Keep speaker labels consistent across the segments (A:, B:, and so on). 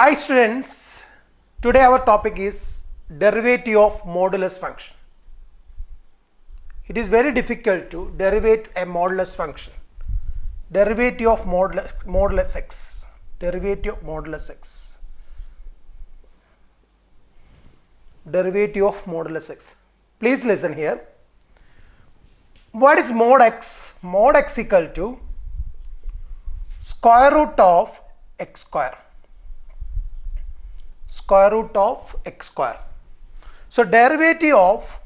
A: Hi students, today our topic is derivative of modulus function. It is very difficult to derivate a modulus function. Derivative of modulus x. Derivative of modulus x. Derivative of modulus x. Please listen here. What is mod x? Mod x equal to square root of x square. Square root of x square. So derivative of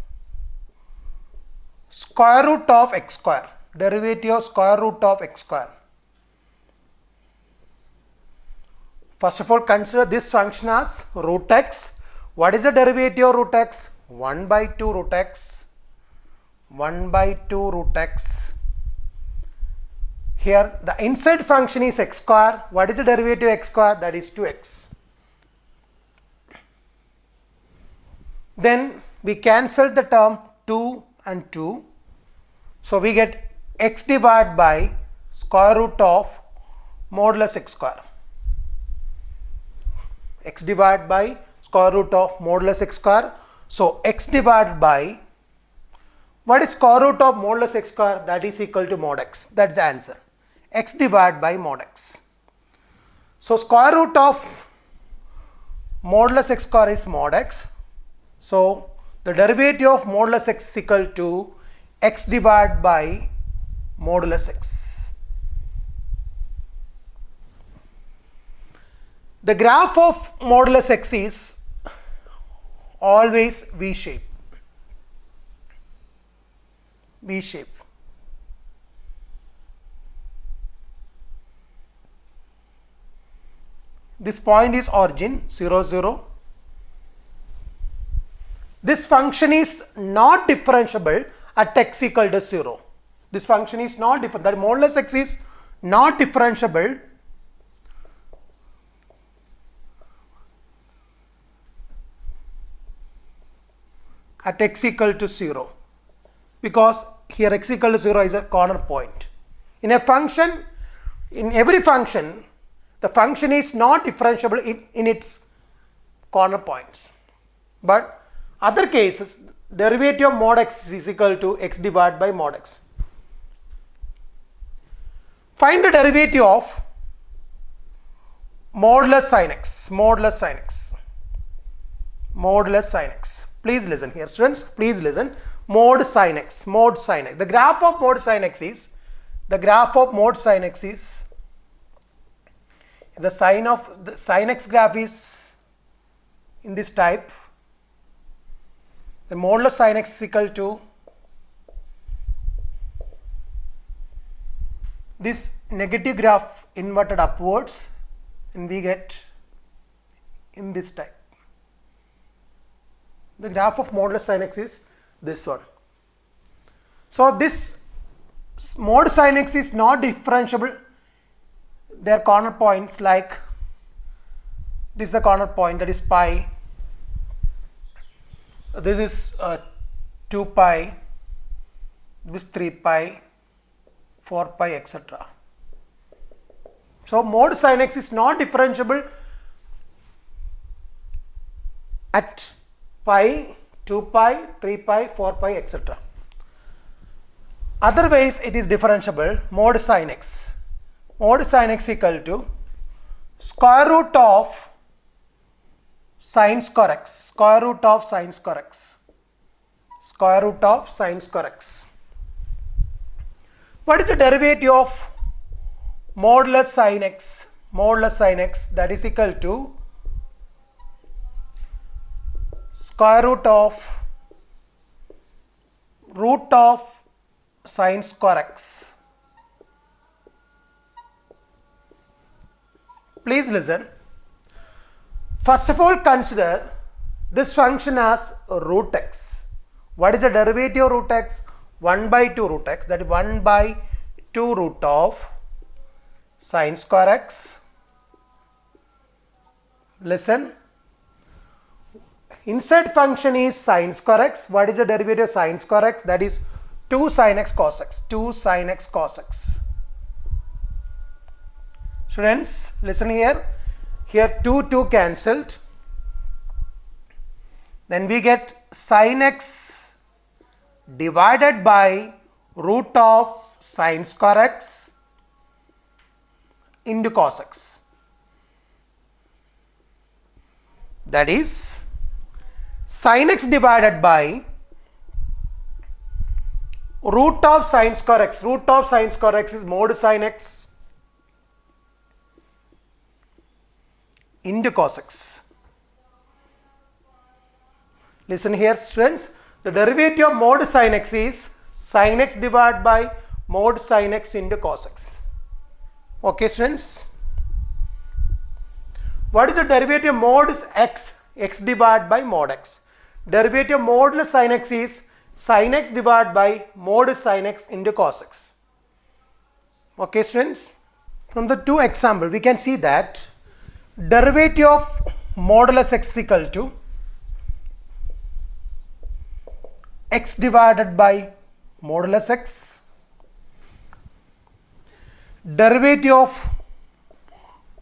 A: square root of x square. Derivative of square root of x square. First of all, consider this function as root x. What is the derivative of root x? 1 by 2 root x. 1 by 2 root x. Here the inside function is x square. What is the derivative of x square? That is 2x. Then we cancel the term 2 and 2. So we get x divided by square root of modulus x square. X divided by square root of modulus x square. So x divided by, what is square root of modulus x square? That is equal to mod x. That is the answer. X divided by mod x. So square root of modulus x square is mod x. So the derivative of modulus x is equal to x divided by modulus x. The graph of modulus x is always V shape. V shape. This point is origin 0, 0. This function is not differentiable at x equal to 0. This function is not different. That modulus x is not differentiable at x equal to 0, because here x equal to 0 is a corner point. In a function, in every function, the function is not differentiable in its corner points. But other cases, derivative of mod x is equal to x divided by mod x. Find the derivative of modulus sin x. Modulus sin x. Modulus sin x. Please listen here, students. Please listen. Mod sin x. Mod sin x. The graph of mod sin x is, the graph of mod sin x is, the sin of the sin x graph is in this type. The modulus sin x is equal to this negative graph inverted upwards, and we get in this type. The graph of modulus sin x is this one. So this mod sin x is not differentiable. Their corner points, like this is the corner point, that is pi. This is 2 pi, this is 3 pi, 4 pi, etc. So mod sin x is not differentiable at pi, 2 pi, 3 pi, 4 pi, etc. Otherwise it is differentiable. Mod sin x. Mod sin x equal to square root of sin square x. Square root of sin square x. Square root of sin square x. What is the derivative of modulus sin x? Modulus sin x, that is equal to square root of sin square x. Please listen. First of all, consider this function as root x. What is the derivative of root x? 1 by 2 root x. That is 1 by 2 root of sin square x. Listen. Inside function is sin square x. What is the derivative of sin square x? That is 2 sin x cos x. 2 sin x cos x. Students, listen here. Here 2 cancelled. Then we get sin x divided by root of sin square x into cos x. That is sin x divided by root of sin square x. Root of sin square x is mod sin x into cos x. Listen here students, the derivative of mod sin x is sin x divided by mod sin x into cos x. Okay students, what is the derivative of mod x? X divided by mod x. Derivative of mod sin x is sin x divided by mod sin x into cos x. Okay students, from the two examples we can see that derivative of modulus x is equal to x divided by modulus x. Derivative of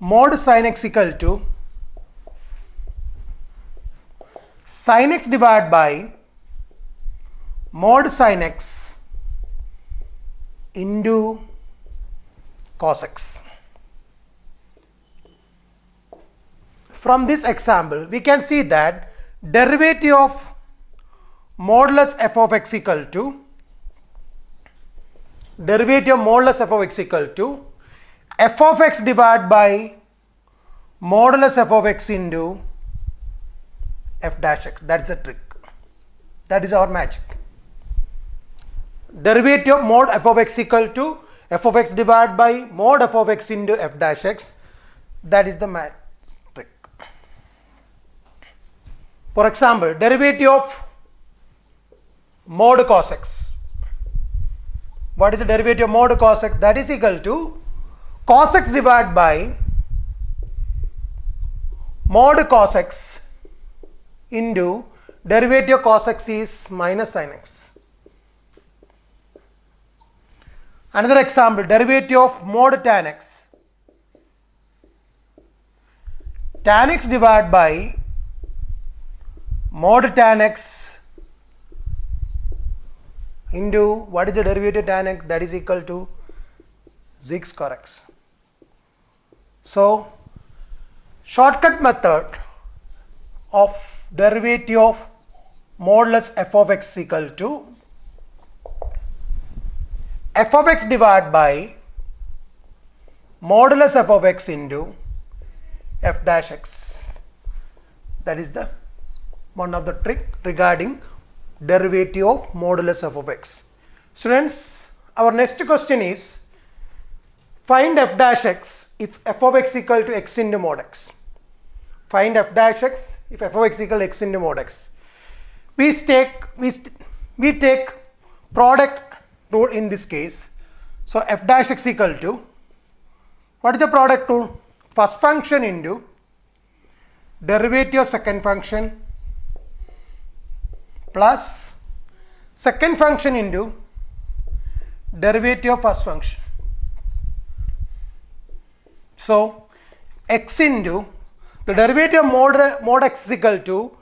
A: mod sin x equal to sin x divided by mod sin x into cos x. From this example, we can see that derivative of modulus f of x equal to derivative of modulus f of x equal to f of x divided by modulus f of x into f dash x. That is the trick. That is our magic. Derivative of mod f of x equal to f of x divided by mod f of x into f dash x. That is the trick. For example, derivative of mod cos x. What is the derivative of mod cos x? That is equal to cos x divided by mod cos x into derivative of cos x is minus sin x. Another example, derivative of mod tan x. Tan x divided by mod tan x into what is the derivative of tan x? That is equal to sec square x. So, shortcut method of derivative of modulus f of x equal to f of x divided by modulus f of x into f dash x. That is the one of the trick regarding derivative of modulus f of x. Students, our next question is find f dash x if f of x equal to x into mod x. Find f dash x if f of x equal to x into mod x. We take product rule in this case. So f dash x equal to, what is the product rule? First function into derivative of second function plus second function into derivative of first function. So x into the derivative of mod x is equal to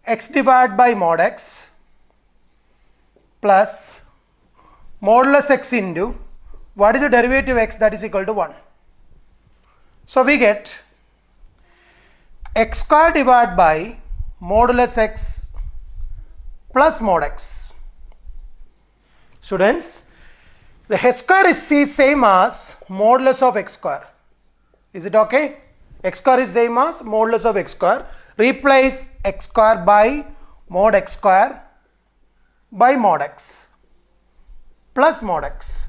A: x divided by mod x plus modulus x into what is the derivative of x? That is equal to 1. So we get x square divided by modulus x plus mod x. Students, the h square is same as modulus of x square. Is it okay? X square is same as modulus of x square. Replace x square by mod x square by mod x plus mod x.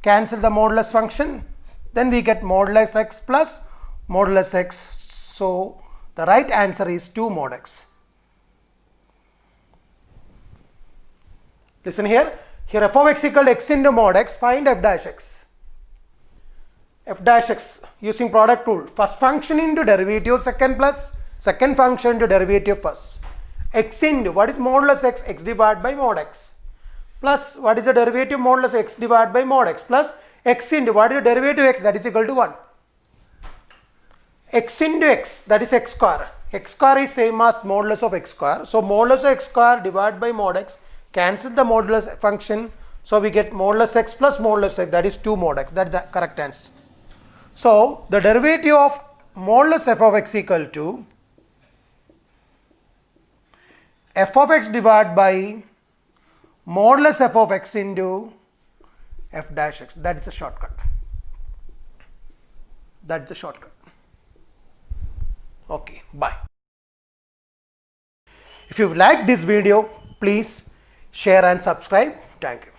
A: Cancel the modulus function. Then we get modulus x plus modulus x. So the right answer is 2 mod x. Listen here. Here f of x equal to x into mod x. Find f dash x. F dash x using product rule. First function into derivative second plus second function into derivative first. X into what is modulus x? X divided by mod x. Plus what is the derivative modulus x divided by mod x plus x into what is the derivative x? That is equal to 1. x into x, that is x square. X square is same as modulus of x square. So modulus of x square divided by mod x, cancel the modulus function. So we get modulus x plus modulus x, that is 2 mod x. That is the correct answer. So the derivative of modulus f of x equal to f of x divided by modulus f of x into f dash x. That is a shortcut. That's the shortcut. Okay, bye. If you like this video, please share and subscribe. Thank you.